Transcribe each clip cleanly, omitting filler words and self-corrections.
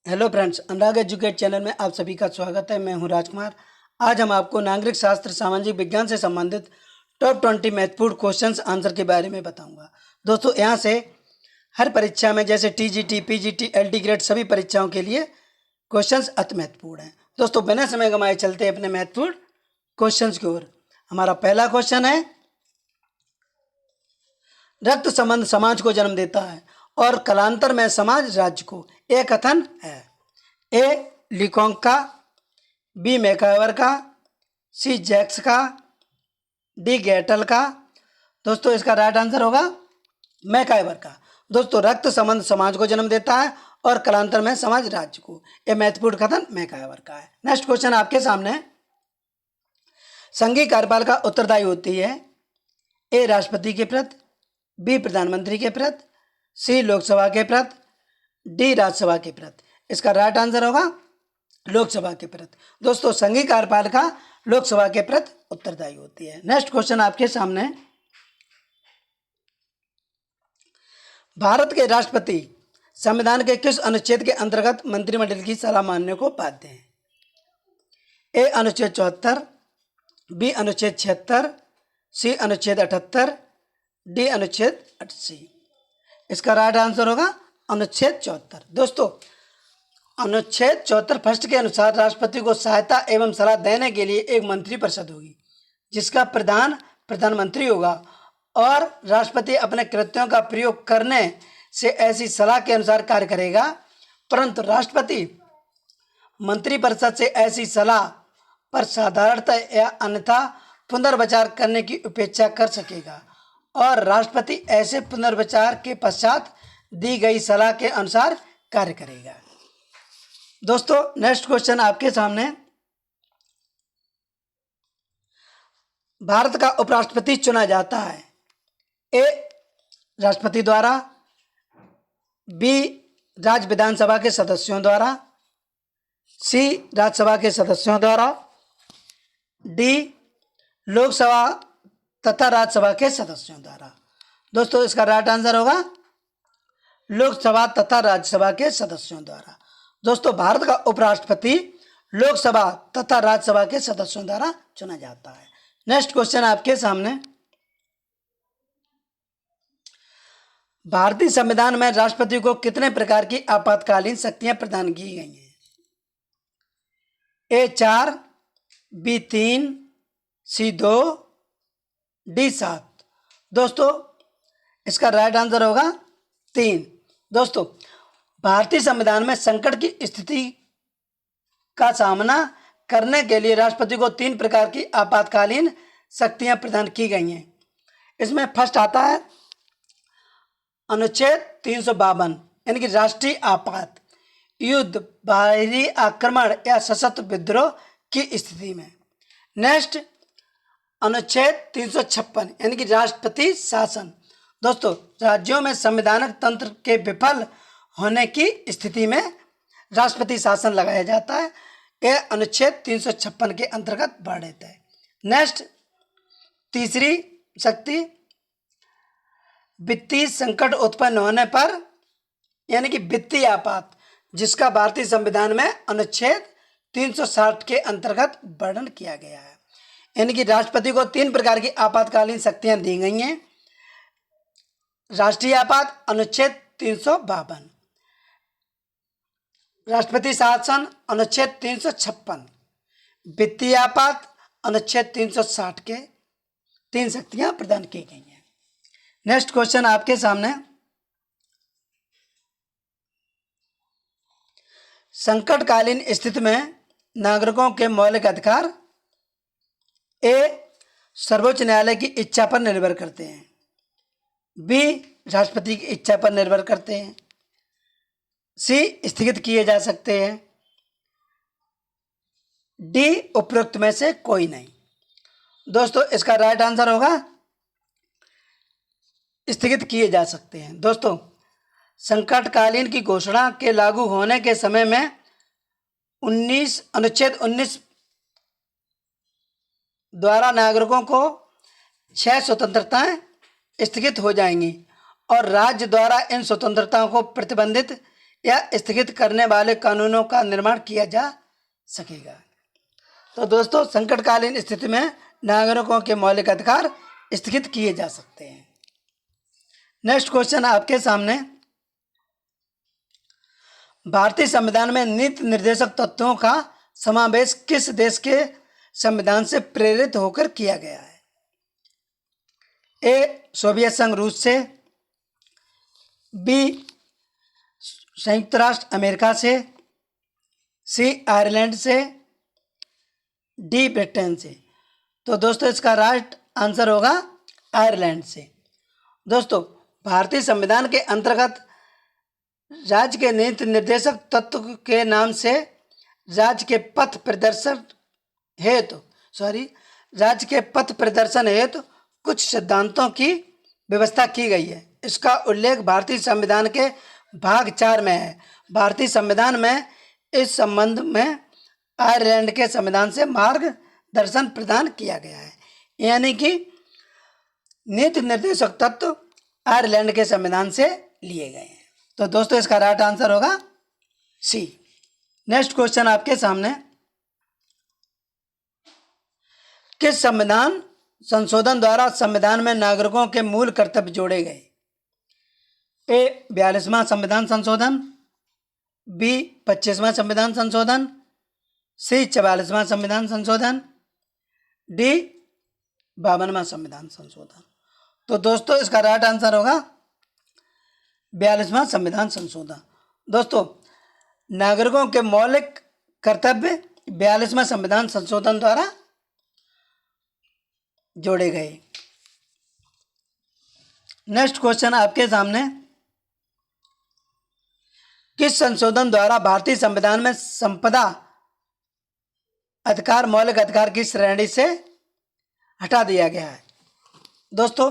Hello friends, अनुराग educate channel में आप सभी का स्वागत है। मैं हूं राजकुमार। आज हम आपको नागरिक शास्त्र सामाजिक विज्ञान से संबंधित टॉप 20 महत्वपूर्ण क्वेश्चंस आंसर के बारे में बताऊंगा। दोस्तों, यहां से हर परीक्षा में जैसे टीजीटी, पीजीटी, एलटी ग्रेड सभी परीक्षाओं के लिए क्वेश्चंस अति महत्वपूर्ण हैं। दोस्तों, बिना समय गंवाए चलते हैं अपने महत्वपूर्ण क्वेश्चंस की ओर। हमारा पहला क्वेश्चन है, रक्त संबंध समाज को जन्म देता है और कालांतर में समाज राज्य को। यह कथन है। ए लिकोंग का, बी मैकाइवर का, सी जैक्स का, डी गैटल का। दोस्तों, इसका राइट आंसर होगा मैकाइवर का। दोस्तों, रक्त संबंध समाज को जन्म देता है और कालांतर में समाज राज्य को। यह महत्वपूर्ण कथन मैकाइवर का है। नेक्स्ट क्वेश्चन आपके सामने, संघीय कार्यपालिका उत्तरदायी होती है। ए राष्ट्रपति के प्रति, बी प्रधानमंत्री के प्रति, सी लोकसभा के प्रति, डी राज्यसभा के प्रति। इसका राइट आंसर होगा लोकसभा के प्रति। दोस्तों, संघीय कार्यपालिका लोकसभा के प्रति उत्तरदायी होती है। नेक्स्ट क्वेश्चन आपके सामने, भारत के राष्ट्रपति संविधान के किस अनुच्छेद के अंतर्गत मंत्रिमंडल की सलाह मानने को बाध्य हैं? ए अनुच्छेद 74, बी अनुच्छेद 76, सी अनुच्छेद 78, डी अनुच्छेद 80। इसका राइट आंसर होगा अनुच्छेद 74। दोस्तों, अनुच्छेद 74 फर्स्ट के अनुसार राष्ट्रपति को सहायता एवं सलाह देने के लिए एक मंत्रिपरिषद होगी जिसका प्रधान प्रधानमंत्री होगा और राष्ट्रपति अपने कृत्यों का प्रयोग करने से ऐसी सलाह के अनुसार कार्य करेगा, परंतु राष्ट्रपति मंत्रिपरिषद से ऐसी सलाह पर साधारणतः या अन्यथा पुनर्विचार करने की अपेक्षा कर सकेगा और राष्ट्रपति ऐसे पुनर्विचार के पश्चात दी गई सलाह के अनुसार कार्य करेगा। दोस्तों, नेक्स्ट क्वेश्चन आपके सामने, भारत का उपराष्ट्रपति चुना जाता है। ए राष्ट्रपति द्वारा, बी राज्य विधानसभा के सदस्यों द्वारा, सी राज्यसभा के सदस्यों द्वारा, डी लोकसभा तथा राज्यसभा के सदस्यों द्वारा। दोस्तों, इसका राइट आंसर होगा लोकसभा तथा राज्यसभा के सदस्यों द्वारा। दोस्तों, भारत का उपराष्ट्रपति लोकसभा तथा राज्यसभा के सदस्यों द्वारा चुना जाता है। नेक्स्ट क्वेश्चन आपके सामने, भारतीय संविधान में राष्ट्रपति को कितने प्रकार की आपातकालीन शक्तियां प्रदान की गई हैं? ए 4, बी 3, सी 2, डी 7। दोस्तों, इसका राइट आंसर होगा 3। दोस्तों, भारतीय संविधान में संकट की स्थिति का सामना करने के लिए राष्ट्रपति को 3 प्रकार की आपातकालीन शक्तियां प्रदान की गई हैं। इसमें फर्स्ट आता है अनुच्छेद 352, यानी कि राष्ट्रीय आपात, युद्ध, बाहरी आक्रमण या सशस्त्र विद्रोह की स्थिति में। नेक्स्ट अनुच्छेद 356, यानी कि राष्ट्रपति शासन। दोस्तों, राज्यों में संवैधानिक तंत्र के विफल होने की स्थिति में राष्ट्रपति शासन लगाया जाता है। यह अनुच्छेद 356 के अंतर्गत वर्णित है। नेक्स्ट तीसरी शक्ति, वित्तीय संकट उत्पन्न होने पर, यानी कि वित्तीय आपात, जिसका भारतीय संविधान में अनुच्छेद 360 के अंतर्गत वर्णन किया गया है। यानी कि राष्ट्रपति को 3 प्रकार की आपातकालीन शक्तियां दी गई हैं। राष्ट्रीय आपात अनुच्छेद 352, राष्ट्रपति शासन अनुच्छेद 356, वित्तीय आपात अनुच्छेद 360 के 3 शक्तियां प्रदान की गई हैं। नेक्स्ट क्वेश्चन आपके सामने, संकटकालीन स्थिति में नागरिकों के मौलिक अधिकार ए सर्वोच्च न्यायालय की इच्छा पर निर्भर करते हैं, बी राष्ट्रपति की इच्छा पर निर्भर करते हैं, सी स्थगित किए जा सकते हैं, डी उपरोक्त में से कोई नहीं। दोस्तों, इसका राइट आंसर होगा स्थगित किए जा सकते हैं। दोस्तों, संकटकालीन की घोषणा के लागू होने के समय में अनुच्छेद 19 द्वारा नागरिकों को 6 स्वतंत्रताएं स्थगित हो जाएंगी और राज्य द्वारा इन स्वतंत्रताओं को प्रतिबंधित या स्थगित करने वाले कानूनों का निर्माण किया जा सकेगा। तो दोस्तों, संकटकालीन स्थिति में नागरिकों के मौलिक अधिकार स्थगित किए जा सकते हैं। नेक्स्ट क्वेश्चन आपके सामने, भारतीय संविधान में नीति निर्देशक तत्वों का समावेश किस देश के संविधान से प्रेरित होकर किया गया है? ए सोवियत संघ रूस से, बी संयुक्त राष्ट्र अमेरिका से, सी आयरलैंड से, डी ब्रिटेन से। तो दोस्तों, इसका राइट आंसर होगा आयरलैंड से। दोस्तों, भारतीय संविधान के अंतर्गत राज्य के नीति निर्देशक तत्व के नाम से राज्य के पथ प्रदर्शन हेतु कुछ सिद्धांतों की व्यवस्था की गई है। इसका उल्लेख भारतीय संविधान के भाग 4 में है। भारतीय संविधान में इस संबंध में आयरलैंड के संविधान से मार्गदर्शन प्रदान किया गया है, यानी कि नीति निर्देशक तत्व आयरलैंड के संविधान से लिए गए हैं। तो दोस्तों, इसका राइट आंसर होगा सी। नेक्स्ट क्वेश्चन आपके सामने, किस संविधान संशोधन द्वारा संविधान में नागरिकों के मूल कर्तव्य जोड़े गए? ए 42वां संविधान संशोधन, बी 25वां संविधान संशोधन, सी 44वां संविधान संशोधन, डी 52वां संविधान संशोधन। तो दोस्तों, इसका राइट आंसर होगा 42वां संविधान संशोधन। दोस्तों, नागरिकों के मौलिक कर्तव्य 42वां संविधान संशोधन द्वारा जोड़े गए। नेक्स्ट क्वेश्चन आपके सामने, किस संशोधन द्वारा भारतीय संविधान में संपदा अधिकार मौलिक अधिकार की श्रेणी से हटा दिया गया है? दोस्तों,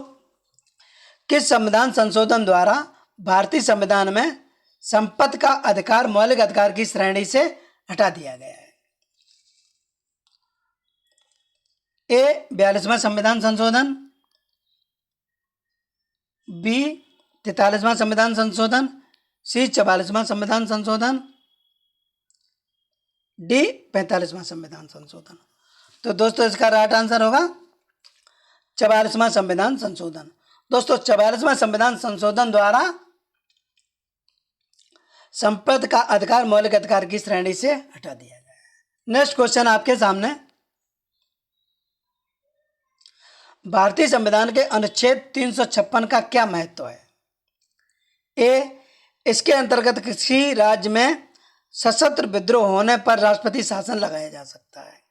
किस संविधान संशोधन द्वारा भारतीय संविधान में संपत्ति का अधिकार मौलिक अधिकार की श्रेणी से हटा दिया गया है? ए 42वां संविधान संशोधन, बी 43वां संविधान संशोधन, सी 44वां संविधान संशोधन, डी 45वां संविधान संशोधन। तो दोस्तों, इसका राइट आंसर होगा 44वां संविधान संशोधन। दोस्तों, 44वां संविधान संशोधन द्वारा संपत्ति का अधिकार मौलिक अधिकार की श्रेणी से हटा दिया गया है। नेक्स्ट क्वेश्चन आपके सामने, भारतीय संविधान के अनुच्छेद 356 का क्या महत्व है? ए, इसके अंतर्गत किसी राज्य में सशस्त्र विद्रोह होने पर राष्ट्रपति शासन लगाया जा सकता है।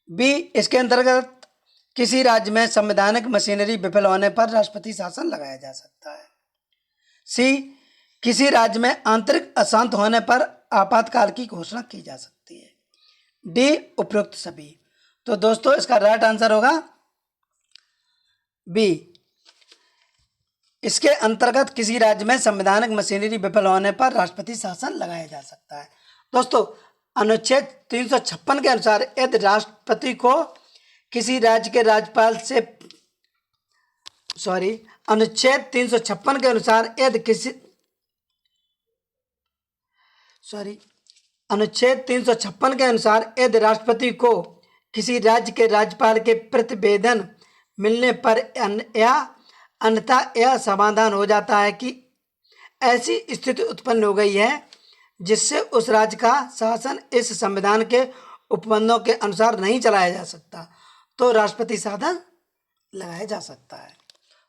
बी, इसके अंतर्गत किसी राज्य में संवैधानिक मशीनरी विफल होने पर राष्ट्रपति शासन लगाया जा सकता है। सी, किसी राज्य में आंतरिक अशांत होने पर आपातकाल की घोषणा की जा सकती है। डी, उपरोक्त सभी। तो दोस्तों, इसका राइट आंसर होगा बी, इसके अंतर्गत किसी राज्य में संवैधानिक मशीनरी विफल होने पर राष्ट्रपति शासन लगाया जा सकता है। दोस्तों, अनुच्छेद 356 के अनुसार यदि राष्ट्रपति को किसी राज्य के राज्यपाल से अनुच्छेद 356 के अनुसार यदि राष्ट्रपति को किसी राज्य के राज्यपाल के प्रतिवेदन मिलने पर या अन्यथा यह समाधान हो जाता है कि ऐसी स्थिति उत्पन्न हो गई है जिससे उस राज्य का शासन इस संविधान के उपबंधों के अनुसार नहीं चलाया जा सकता, तो राष्ट्रपति शासन लगाया जा सकता है।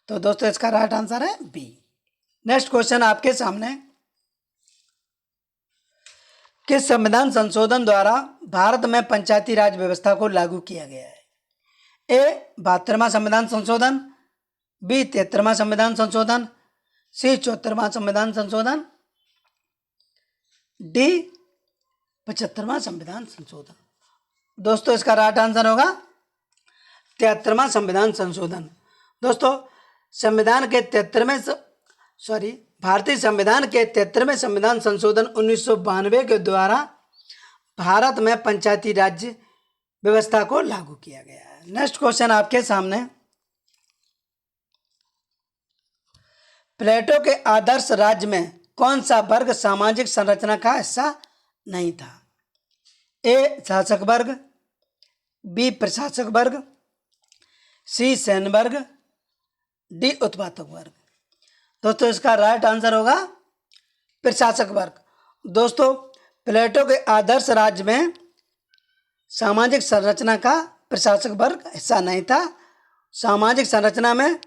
तो दोस्तों, इसका राइट आंसर है बी। नेक्स्ट क्वेश्चन आपके सामने, किस संविधान संशोधन द्वारा भारत में पंचायती राज व्यवस्था को लागू किया गया है? ए 72वां संविधान संशोधन, बी 73वां संविधान संशोधन, सी 74वां संविधान संशोधन, डी 75वां संविधान संशोधन। दोस्तों, इसका राइट आंसर होगा 73वां संविधान संशोधन। दोस्तों, भारतीय संविधान के 73वें संविधान संशोधन 1992 के द्वारा भारत में पंचायती राज्य व्यवस्था को लागू किया गया है। नेक्स्ट क्वेश्चन आपके सामने, प्लेटो के आदर्श राज्य में कौन सा वर्ग सामाजिक संरचना का हिस्सा नहीं था? ए शासक वर्ग, बी प्रशासक वर्ग, सी सैन्य वर्ग, डी उत्पादक वर्ग। दोस्तों इसका राइट आंसर होगा प्रशासक वर्ग। दोस्तों प्लेटो के आदर्श राज्य में सामाजिक संरचना का प्रशासक वर्ग हिस्सा नहीं था। सामाजिक संरचना में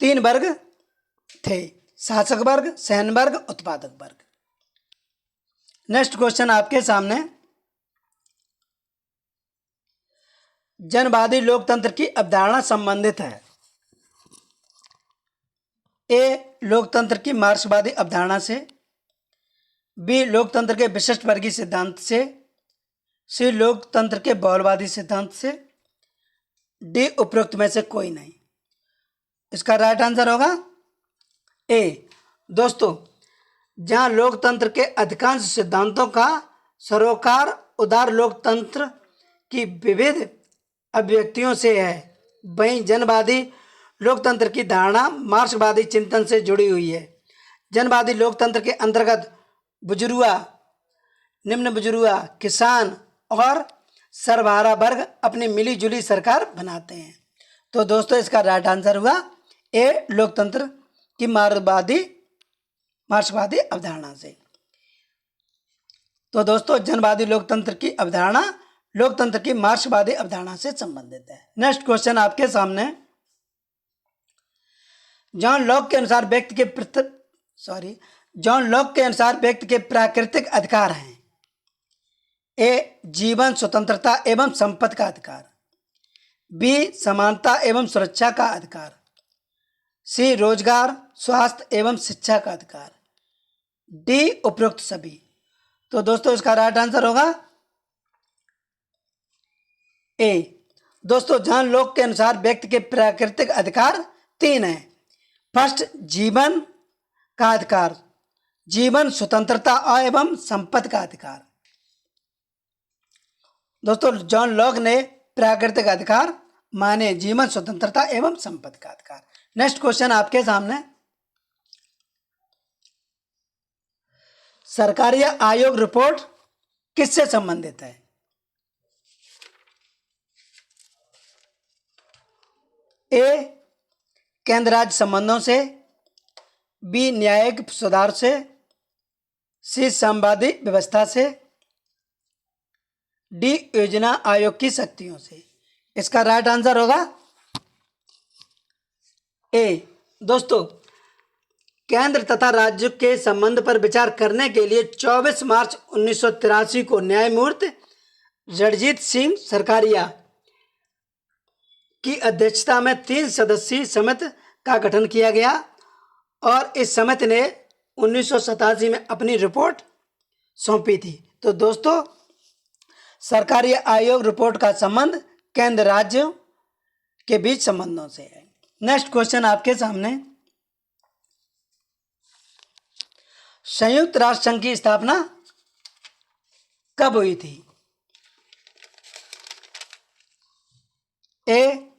3 वर्ग थे, शासक वर्ग, सैन्य वर्ग, उत्पादक वर्ग। नेक्स्ट क्वेश्चन आपके सामने, जनवादी लोकतंत्र की अवधारणा संबंधित है। ए लोकतंत्र की मार्क्सवादी अवधारणा से, बी लोकतंत्र के विशिष्ट वर्गीय सिद्धांत से, सी लोकतंत्र के बहुलवादी सिद्धांत से, डी उपरोक्त में से कोई नहीं। इसका राइट आंसर होगा ए। दोस्तों जहां लोकतंत्र के अधिकांश सिद्धांतों का सरोकार उदार लोकतंत्र की विविध अभिव्यक्तियों से है, वहीं जनवादी लोकतंत्र की धारणा मार्क्सवादी चिंतन से जुड़ी हुई है। जनवादी लोकतंत्र के अंतर्गत बुजुर्गा, निम्न बुजुर्गा, किसान और सरबराह वर्ग अपनी मिली जुली सरकार बनाते हैं। तो दोस्तों इसका राइट आंसर हुआ ए लोकतंत्र की मार्क्सवादी अवधारणा से। तो दोस्तों जनवादी लोकतंत्र की अवधारणा लोकतंत्र की मार्क्सवादी अवधारणा से संबंधित है। नेक्स्ट क्वेश्चन आपके सामने, जॉन लॉक के अनुसार व्यक्ति के प्राकृतिक अधिकार हैं। ए जीवन, स्वतंत्रता एवं संपत्ति का अधिकार, बी समानता एवं सुरक्षा का अधिकार, सी रोजगार, स्वास्थ्य एवं शिक्षा का अधिकार, डी उपरोक्त सभी। तो दोस्तों इसका राइट आंसर होगा ए। दोस्तों जॉन लॉक के अनुसार व्यक्ति के प्राकृतिक अधिकार 3 हैं। फर्स्ट जीवन का अधिकार, जीवन, स्वतंत्रता एवं संपत्ति का अधिकार। दोस्तों जॉन लॉक ने प्राकृतिक अधिकार माने जीवन, स्वतंत्रता एवं संपत्ति का अधिकार। नेक्स्ट क्वेश्चन आपके सामने, सरकारी आयोग रिपोर्ट किससे संबंधित है? ए केंद्र राज्य संबंधों से, बी न्यायिक सुधार से, सी संवादी व्यवस्था से, डी योजना आयोग की शक्तियों से। इसका राइट आंसर होगा ए। दोस्तों केंद्र तथा राज्य के संबंध पर विचार करने के लिए 24 मार्च 1983 को न्यायमूर्ति रणजीत सिंह सरकारिया की अध्यक्षता में 3 सदस्यीय समिति का गठन किया गया और इस समिति ने 1987 में अपनी रिपोर्ट सौंपी थी। तो दोस्तों सरकारी आयोग रिपोर्ट का संबंध केंद्र राज्यों के बीच संबंधों से है। नेक्स्ट क्वेश्चन आपके सामने, संयुक्त राष्ट्र संघ की स्थापना कब हुई थी? ए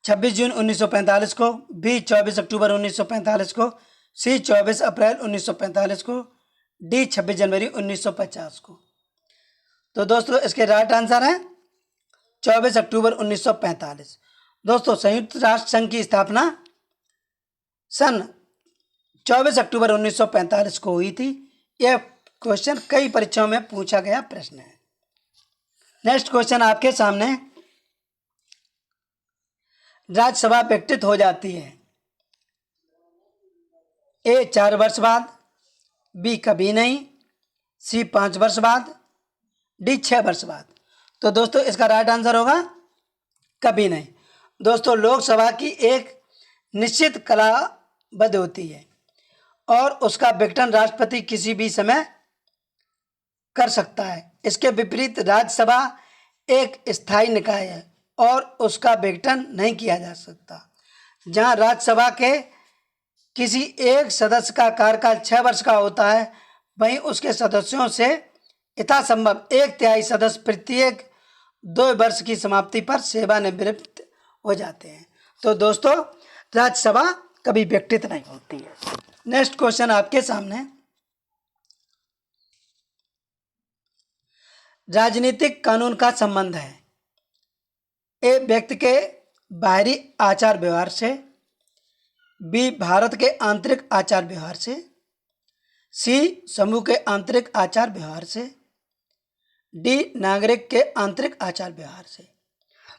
26 जून 1945 को, बी 24 अक्टूबर 1945 को, सी 24 अप्रैल 1945 को, डी 26 जनवरी 1950 को। तो दोस्तों इसके राइट आंसर है 24 अक्टूबर 1945। दोस्तों संयुक्त राष्ट्र संघ की स्थापना सन 24 अक्टूबर 1945 को हुई थी। यह क्वेश्चन कई परीक्षाओं में पूछा गया प्रश्न है। नेक्स्ट क्वेश्चन आपके सामने, राज्यसभा विघटित हो जाती है। ए 4 वर्ष बाद, बी कभी नहीं, सी 5 वर्ष बाद, डी 6 वर्ष बाद। तो दोस्तों इसका राइट आंसर होगा कभी नहीं। दोस्तों लोकसभा की एक निश्चित कालावधि होती है और उसका विघटन राष्ट्रपति किसी भी समय कर सकता है। इसके विपरीत राज्यसभा एक स्थायी निकाय है और उसका विघटन नहीं किया जा सकता। जहां राज्यसभा के किसी एक सदस्य का कार्यकाल 6 वर्ष का होता है, वहीं उसके सदस्यों से यथासंभव 1/3 सदस्य प्रत्येक 2 वर्ष की समाप्ति पर सेवानिवृत्त हो जाते हैं। तो दोस्तों राज्यसभा कभी विघटित नहीं होती है। नेक्स्ट क्वेश्चन आपके सामने, राजनीतिक कानून का संबंध है ए व्यक्ति के बाहरी आचार व्यवहार से, बी भारत के आंतरिक आचार व्यवहार से, सी समूह के आंतरिक आचार व्यवहार से, डी नागरिक के आंतरिक आचार व्यवहार से।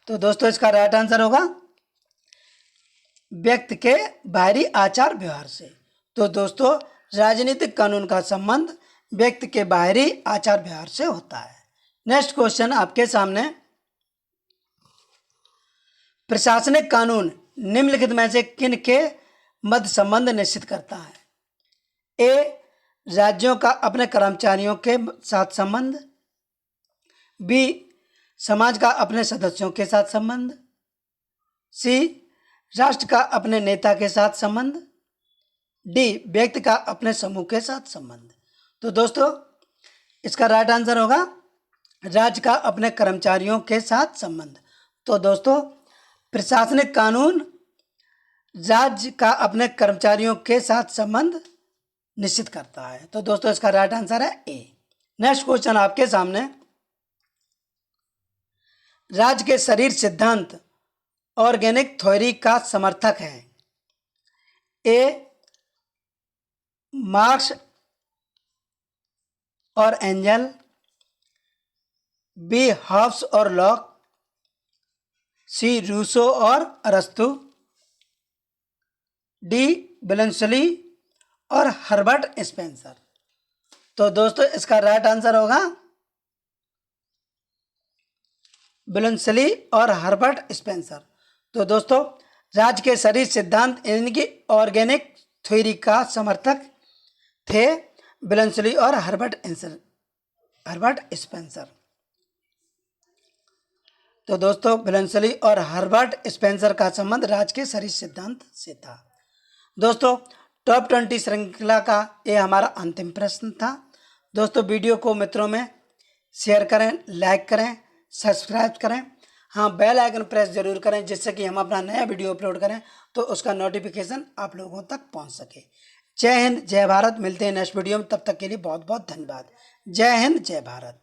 तो दोस्तों इसका राइट आंसर होगा व्यक्ति के बाहरी आचार व्यवहार से। तो दोस्तों राजनीतिक कानून का संबंध व्यक्ति के बाहरी आचार व्यवहार से होता है। नेक्स्ट क्वेश्चन आपके सामने, प्रशासनिक कानून निम्नलिखित में से किन के मध्य संबंध निश्चित करता है? ए राज्यों का अपने कर्मचारियों के साथ संबंध, बी समाज का अपने सदस्यों के साथ संबंध, सी राष्ट्र का अपने नेता के साथ संबंध, डी व्यक्ति का अपने समूह के साथ संबंध। तो दोस्तों इसका राइट आंसर होगा राज्य का अपने कर्मचारियों के साथ संबंध। तो दोस्तों प्रशासनिक कानून राज्य का अपने कर्मचारियों के साथ संबंध निश्चित करता है। तो दोस्तों इसका राइट आंसर है ए। नेक्स्ट क्वेश्चन आपके सामने, राज्य के शरीर सिद्धांत ऑर्गेनिक थ्योरी का समर्थक है? ए मार्क्स और एंजल, बी हॉब्स और लॉक, सी रूसो और अरस्तु, डी बिलेंसली और हर्बर्ट स्पेंसर। तो दोस्तों इसका राइट आंसर होगा बिलेंसली और हर्बर्ट स्पेंसर। तो दोस्तों राज्य के शरीर सिद्धांत यानी कि ऑर्गेनिक थ्योरी का समर्थक थे बिलेंसली और हर्बर्ट स्पेंसर। तो दोस्तों बिलेंसली और हर्बर्ट स्पेंसर का संबंध राज्य के शरीर सिद्धांत से था। दोस्तों टॉप 20 श्रृंखला का ये हमारा अंतिम प्रश्न था। दोस्तों वीडियो को मित्रों में शेयर करें, लाइक करें, सब्सक्राइब करें, हाँ बेल आइकन प्रेस जरूर करें जिससे कि हम अपना नया वीडियो अपलोड करें तो उसका नोटिफिकेशन आप लोगों तक पहुंच सके। जय हिंद, जय भारत। मिलते हैं नेक्स्ट वीडियो में, तब तक के लिए बहुत बहुत धन्यवाद। जय हिंद, जय भारत।